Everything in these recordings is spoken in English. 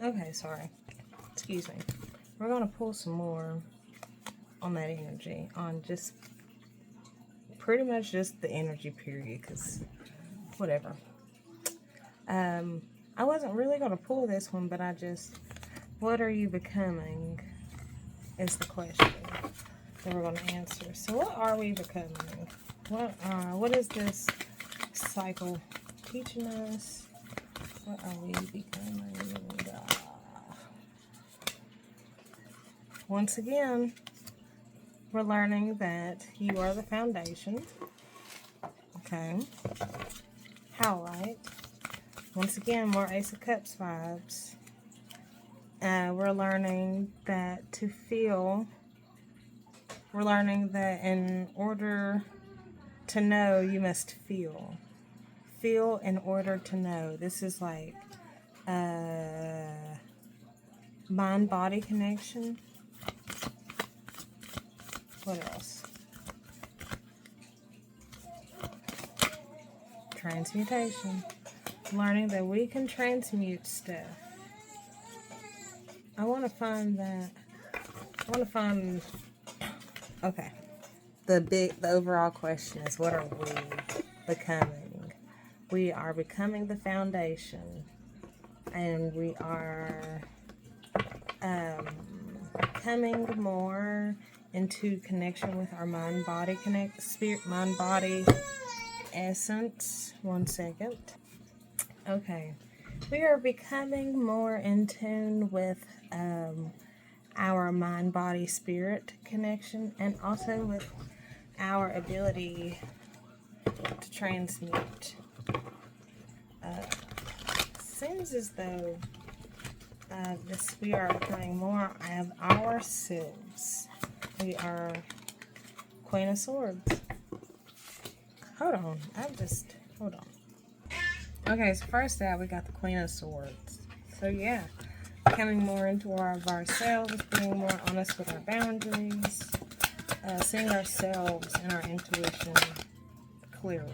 Okay, sorry. Excuse me. We're going to pull some more on that energy, on just pretty much just the energy period, because whatever. I wasn't really going to pull this one, but what are you becoming is the question that we're going to answer. So what are we becoming? What is this cycle teaching us? What are we becoming? Once again, we're learning that you are the foundation. Okay. Highlight. Once again, more Ace of Cups vibes. We're learning that we're learning that in order to know, you must feel. Feel in order to know. This is like mind-body connection. What else? Transmutation. Learning that we can transmute stuff. I want to find that. Okay. The overall question is, what are we becoming? We are becoming the foundation, and we are coming more into connection with our mind-body spirit, mind-body essence. 1 second. Okay. We are becoming more in tune with our mind-body spirit connection, and also with our ability to transmute. Seems as though we are becoming more of ourselves. We are Queen of Swords. Hold on. Hold on. Okay, so first out, we got the Queen of Swords. So yeah, coming more into ourselves, being more honest with our boundaries, seeing ourselves and our intuition clearer.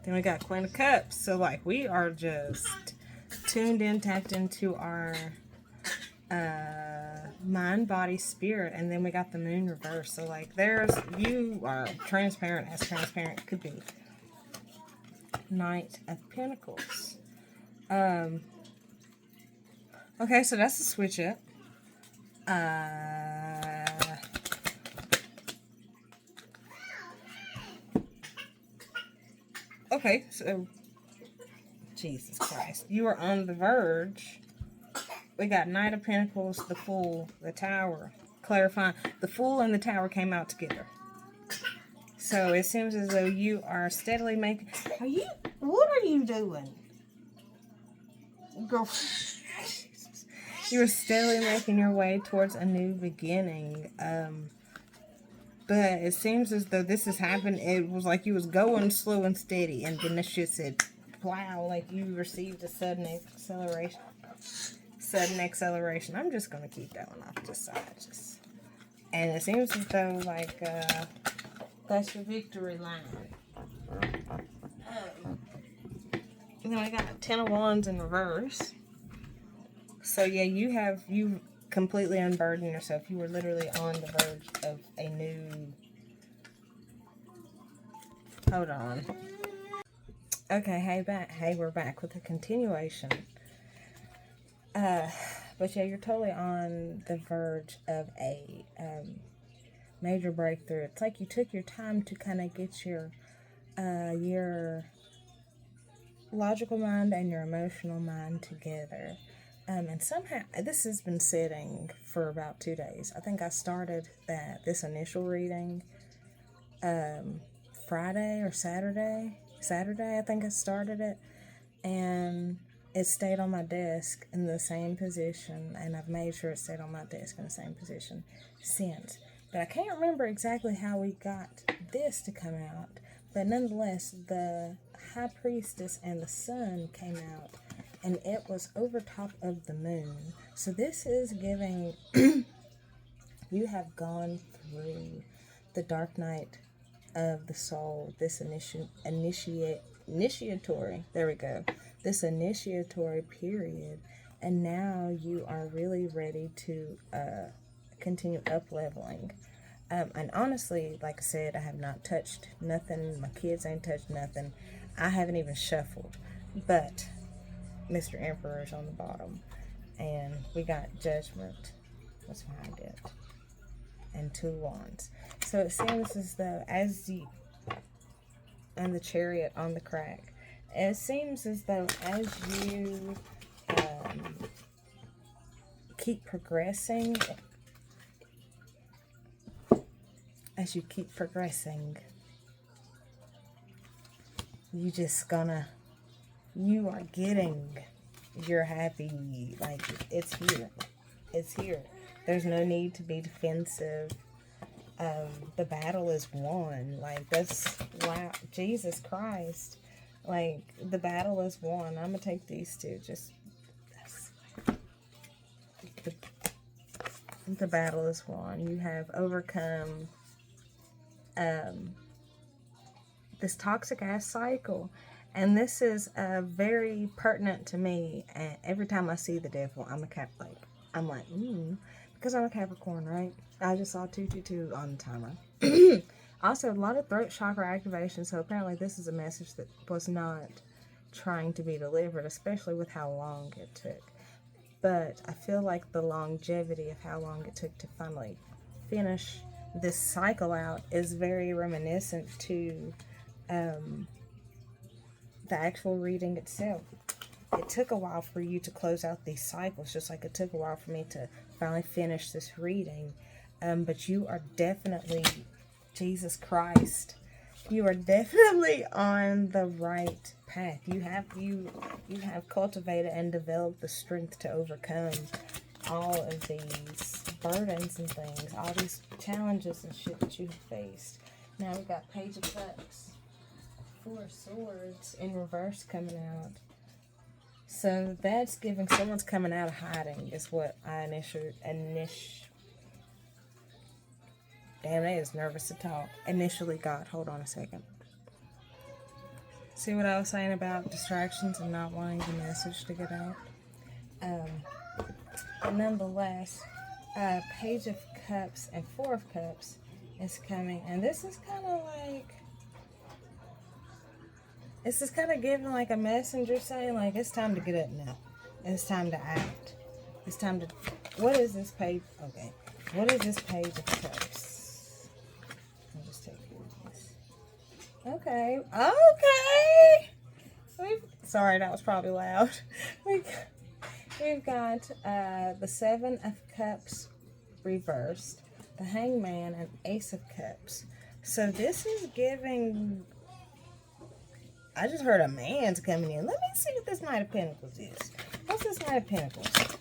Then we got Queen of Cups. So like, we are just tuned in, tapped into our mind, body, spirit. And then we got the Moon reverse. So like, you are transparent as transparent could be. Knight of Pentacles. Okay, so that's the switch up. Okay, so Jesus Christ, you are on the verge. We got Knight of Pentacles, the Fool, the Tower. Clarifying, the Fool and the Tower came out together. So it seems as though you are steadily making. What are you doing? Girl. You are steadily making your way towards a new beginning. But it seems as though this has happened. It was like you was going slow and steady, and then this shit said, wow, like you received a sudden acceleration. I'm just going to keep that one off the side. And it seems as though, like, that's your victory line. And then I got 10 of Wands in reverse. So yeah, you completely unburdened yourself. You were literally on the verge of a new... Hold on. Okay, hey, we're back with a continuation. But yeah, you're totally on the verge of a major breakthrough. It's like you took your time to kind of get your logical mind and your emotional mind together. And somehow, this has been sitting for about 2 days. I think I started this initial reading Friday or Saturday. Saturday, I think I started it. And it stayed on my desk in the same position. And I've made sure it stayed on my desk in the same position since. But I can't remember exactly how we got this to come out. But nonetheless, the High Priestess and the Sun came out. And it was over top of the Moon. So this is giving... you have gone through the dark night of the soul. This initiatory... There we go. This initiatory period. and now you are really ready to continue up leveling. And honestly, like I said, I have not touched nothing. My kids ain't touched nothing. I haven't even shuffled. But Mr. Emperor's on the bottom. And we got Judgment. What's behind it? And 2 wands. So it seems as though and the Chariot on the crack. It seems as though as you keep progressing, you are getting your happy, like, it's here. It's here. There's no need to be defensive. The battle is won. Like, that's, wow, Jesus Christ. Like, the battle is won. I'm gonna take these two. The battle is won. You have overcome this toxic ass cycle, and this is very pertinent to me. And every time I see the devil, I'm like, because I'm a Capricorn, right? I just saw 222 on the timer. Also, a lot of throat chakra activation, so apparently this is a message that was not trying to be delivered, especially with how long it took. But I feel like the longevity of how long it took to finally finish this cycle out is very reminiscent to the actual reading itself. It took a while for you to close out these cycles, just like it took a while for me to finally finish this reading. But you are definitely, Jesus Christ, you are definitely on the right path. You have cultivated and developed the strength to overcome all of these burdens and things, all these challenges and shit that you have faced. Now we got Page of Cups, 4 of Swords in reverse coming out. So that's giving someone's coming out of hiding is what I damn, that is nervous to talk. Initially got. Hold on a second. See what I was saying about distractions and not wanting the message to get out? But nonetheless, Page of Cups and 4 of Cups is coming. And this is kind of like... This is kind of giving like a messenger saying, like, it's time to get up now. It's time to act. It's time to... What is this page? Okay. What is this Page of Cups? I'll just take this. Okay. Okay! Sorry, that was probably loud. We've got the 7 of Cups reversed, the Hangman, and Ace of Cups. So this is giving... I just heard a man's coming in. Let me see what this Knight of Pentacles is. What's this Knight of Pentacles?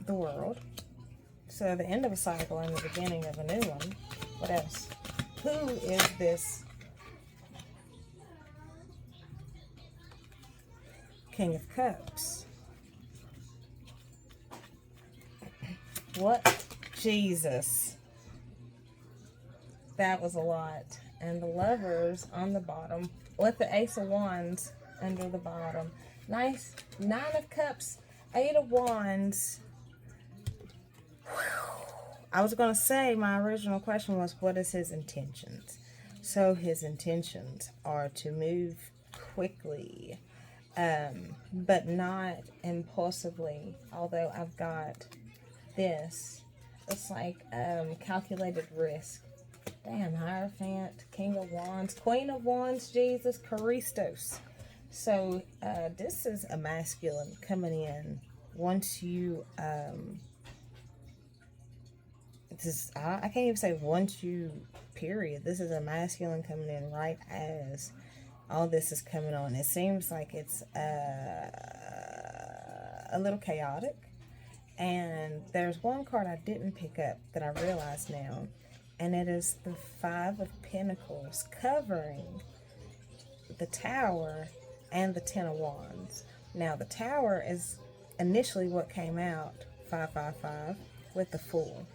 The World. So the end of a cycle and the beginning of a new one. What else? Who is this King of Cups? What? Jesus. That was a lot. And the Lovers on the bottom with the Ace of Wands under the bottom. Nice. 9 of Cups, 8 of Wands. I was going to say, my original question was, what is his intentions? So his intentions are to move quickly, but not impulsively. Although I've got this. It's like calculated risk. Damn, Hierophant, King of Wands, Queen of Wands, Jesus, Christos. So, this is a masculine coming in once you, I can't even say once you, period. This is a masculine coming in right as all this is coming on. It seems like it's a little chaotic. And there's one card I didn't pick up that I realize now. And it is the 5 of Pentacles covering the Tower and the 10 of Wands. Now, the Tower is initially what came out, 555, with the Fool.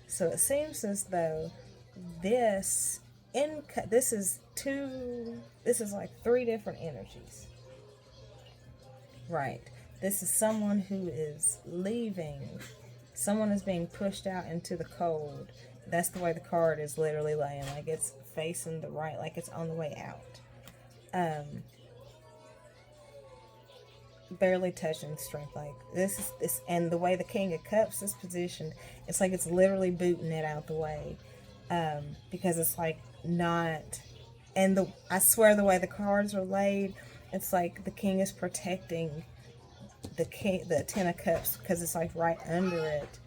So it seems as though this this is like three different energies. Right. This is someone who is leaving. Someone is being pushed out into the cold. That's the way the card is literally laying. Like it's facing the right, like it's on the way out. Barely touching strength. Like this is this, and the way the King of Cups is positioned, it's like it's literally booting it out the way. Because it's like not, and I swear the way the cards are laid, it's like the king is protecting the Ten of Cups because it's like right under it.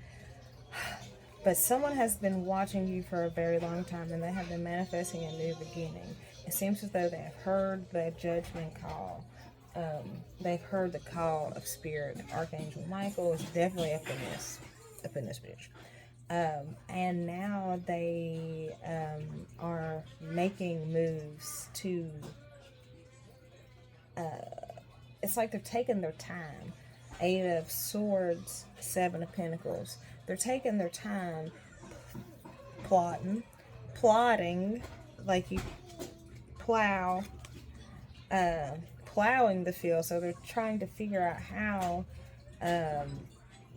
But someone has been watching you for a very long time, and they have been manifesting a new beginning. It seems as though they have heard the judgment call. They've heard the call of spirit. Archangel Michael is definitely up in this bitch. And now they are making moves to. It's like they're taking their time. 8 of Swords, 7 of Pentacles. They're taking their time plotting, like you plow, plowing the field. So they're trying to figure out how,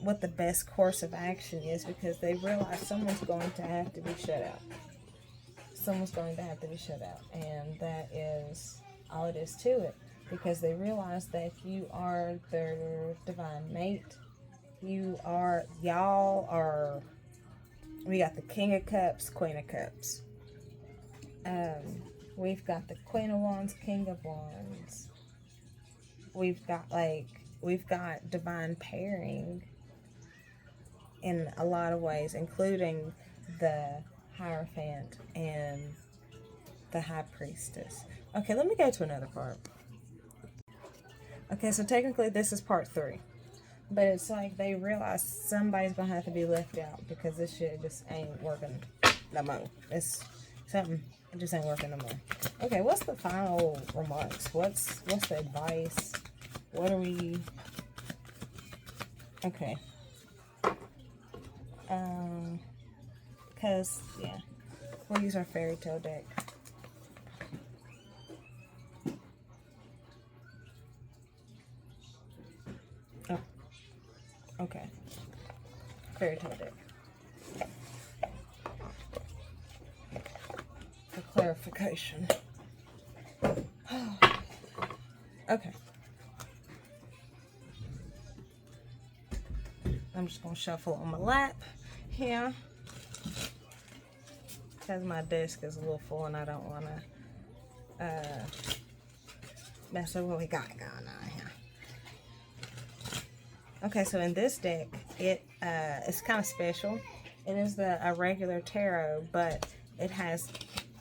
what the best course of action is, because they realize someone's going to have to be shut out. Someone's going to have to be shut out, and that is all it is to it. Because they realize that you are their divine mate. We got the King of Cups, Queen of Cups. We've got the Queen of Wands, King of Wands. We've got divine pairing in a lot of ways, including the Hierophant and the High Priestess. Okay, let me go to another part. Okay, so technically this is part 3. But it's like they realize somebody's going to have to be left out because this shit just ain't working no more. It's something, it just ain't working no more. Okay, what's the final remarks? What's the advice? What are we... Okay. Because, yeah, we'll use our fairy tale deck. Okay. Fairy tale deck. For clarification. Okay. I'm just going to shuffle on my lap here. Because my desk is a little full and I don't want to mess up what we got going on here. Okay, so in this deck, it's kind of special. It is a regular tarot, but it has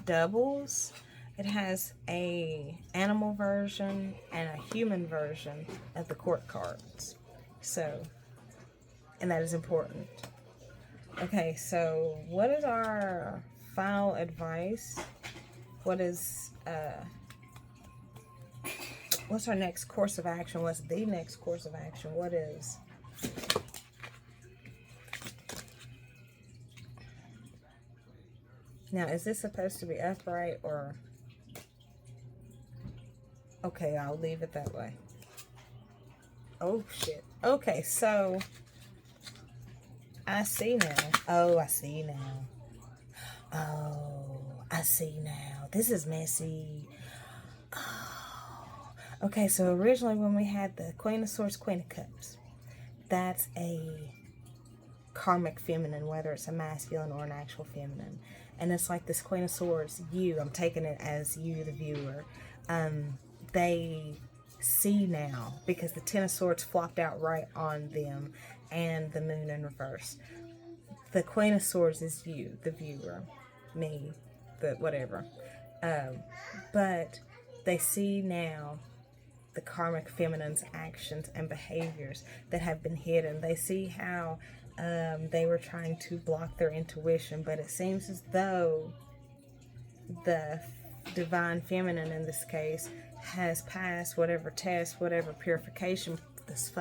doubles. It has a animal version and a human version of the court cards. So, and that is important. Okay, so what is our final advice? What's our next course of action? What's the next course of action? What is? Now, is this supposed to be upright or? Okay, I'll leave it that way. Oh, shit. Okay, so I see now. Oh, I see now. Oh, I see now. This is messy. Okay, so originally when we had the Queen of Swords, Queen of Cups, that's a karmic feminine, whether it's a masculine or an actual feminine. And it's like this Queen of Swords, I'm taking it as you, the viewer, they see now, because the Ten of Swords flopped out right on them, and the Moon in reverse. The Queen of Swords is you, the viewer, me, the whatever. But they see now the karmic feminine's actions and behaviors that have been hidden. They see how they were trying to block their intuition, but it seems as though the divine feminine in this case has passed whatever test, whatever purification this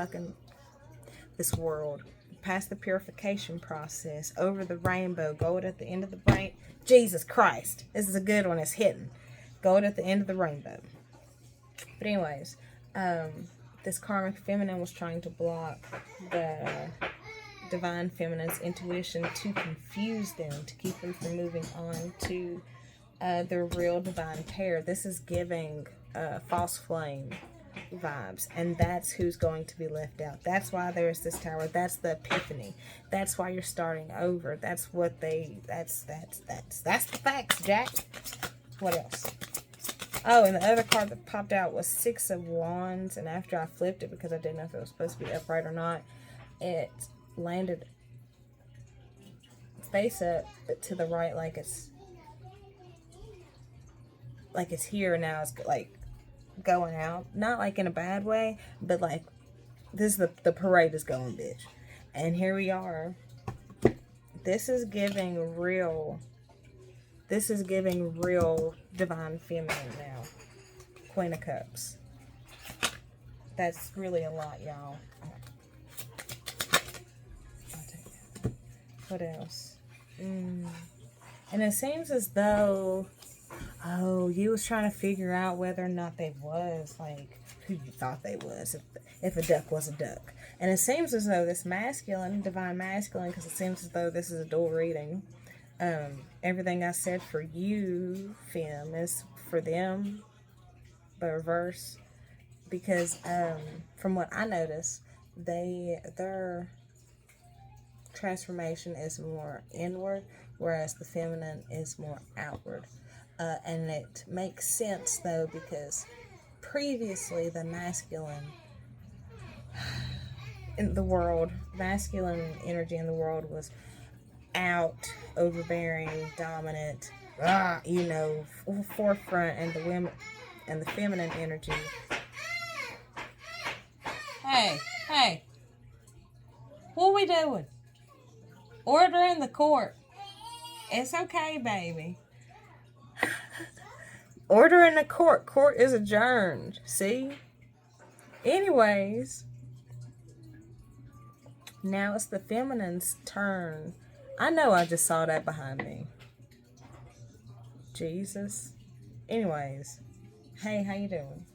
world past the purification process, over the rainbow, gold at the end of the rain. Jesus Christ, this is a good one. It's hidden. Gold at the end of the rainbow. But anyways, this karmic feminine was trying to block the divine feminine's intuition to confuse them, to keep them from moving on to their real divine pair. This is giving false flame vibes, and that's who's going to be left out. That's why there's this tower. That's the epiphany. That's why you're starting over. That's what that's the facts, Jack. What else? Oh, and the other card that popped out was Six of Wands, and after I flipped it because I didn't know if it was supposed to be upright or not, it landed face up but to the right, like it's here now. It's like going out, not like in a bad way, but like this is the parade is going, bitch. And here we are. This is giving real divine feminine now. Queen of Cups. That's really a lot, y'all. I'll take that. What else? And it seems as though, oh, you was trying to figure out whether or not they was, like, who you thought they was, if a duck was a duck. And it seems as though this masculine, divine masculine, because it seems as though this is a dual reading. Everything I said for you, femme, is for them, but reverse. Because from what I noticed, their transformation is more inward, whereas the feminine is more outward. And it makes sense, though, because previously the masculine in the world, masculine energy in the world was out, overbearing, dominant, forefront, and the women and the feminine energy. Hey, what we doing? Order in the court. It's okay, baby. Order in the court. Court is adjourned. See? Anyways, now it's the feminine's turn. I know I just saw that behind me. Jesus. Anyways. Hey, how you doing?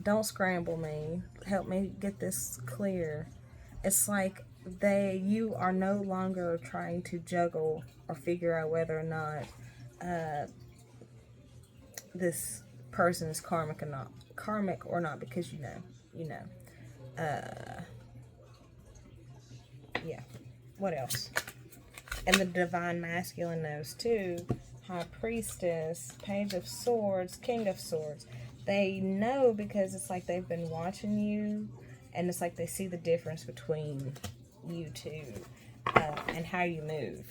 Don't scramble me. Help me get this clear. It's like you are no longer trying to juggle or figure out whether or not this person is karmic or not, because you know. Yeah. What else? And the divine masculine knows too. High Priestess, Page of Swords, King of Swords. They know because it's like they've been watching you, and it's like they see the difference between you two and how you move.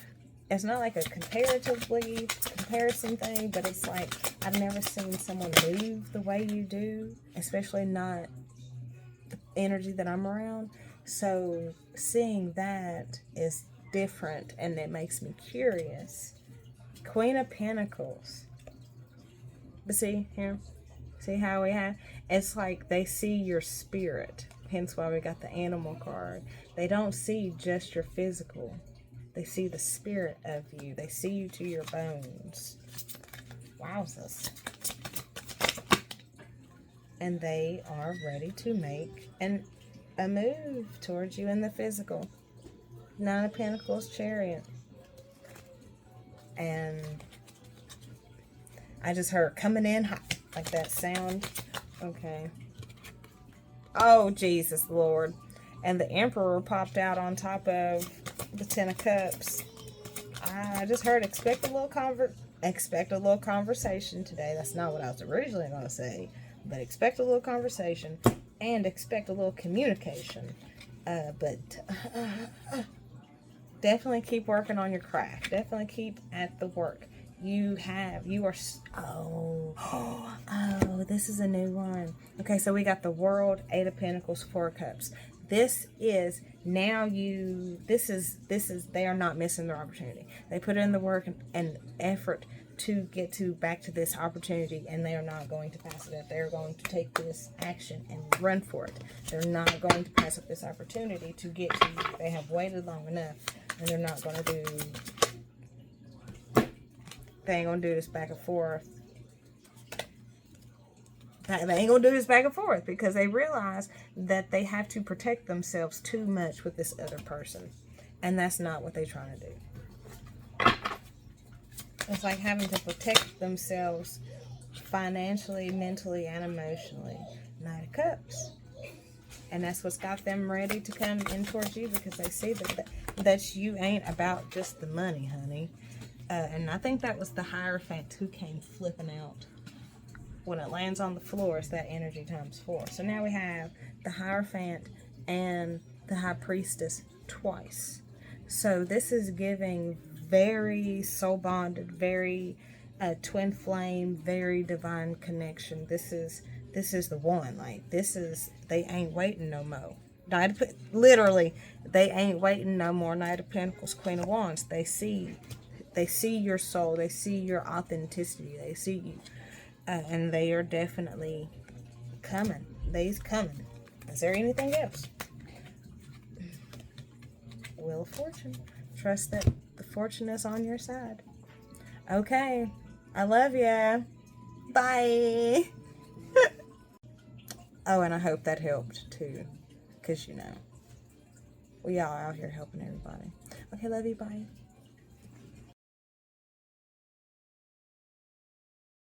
It's not like a comparison thing, but it's like I've never seen someone move the way you do, especially not the energy that I'm around. So seeing that is different, and it makes me curious. Queen of Pentacles. But see here? See how we have? It's like they see your spirit. Hence why we got the animal card. They don't see just your physical. They see the spirit of you. They see you to your bones. Wowzers. And they are ready to make a move towards you in the physical. Nine of Pentacles, Chariot. And I just heard coming in hot, like that sound. Okay. Oh, Jesus, Lord. And the Emperor popped out on top of the Ten of Cups. I just heard expect a little conversation today. That's not what I was originally going to say, but expect a little conversation and expect a little communication. But definitely keep working on your craft. Definitely keep at the work. This is a new one. Okay, so we got the World, Eight of Pentacles, Four of Cups. This is they are not missing their opportunity. They put in the work and effort to get to back to this opportunity, and they are not going to pass it up. They're going to take this action and run for it. They're not going to pass up this opportunity to get to you. They have waited long enough, and they're not going to do, they ain't going to do this back and forth. They ain't going to do this back and forth because they realize that they have to protect themselves too much with this other person. And that's not what they're trying to do. It's like having to protect themselves financially, mentally, and emotionally. Knight of Cups. And that's what's got them ready to come in towards you, because they see that you ain't about just the money, honey. And I think that was the Hierophant who came flipping out. When it lands on the floor, it's that energy times 4. So now we have the Hierophant and the High Priestess twice. So this is giving very soul bonded, very twin flame, very divine connection. This is the one. Like, this is, they ain't waiting no more. Literally, they ain't waiting no more. Knight of Pentacles, Queen of Wands. They see your soul. They see your authenticity. They see you, and they are definitely coming. They's coming. Is there anything else? Wheel of Fortune. Trust that the fortune is on your side. Okay. I love ya. Bye. Oh, and I hope that helped too. Because, you know, we all out here helping everybody. Okay, love you. Bye.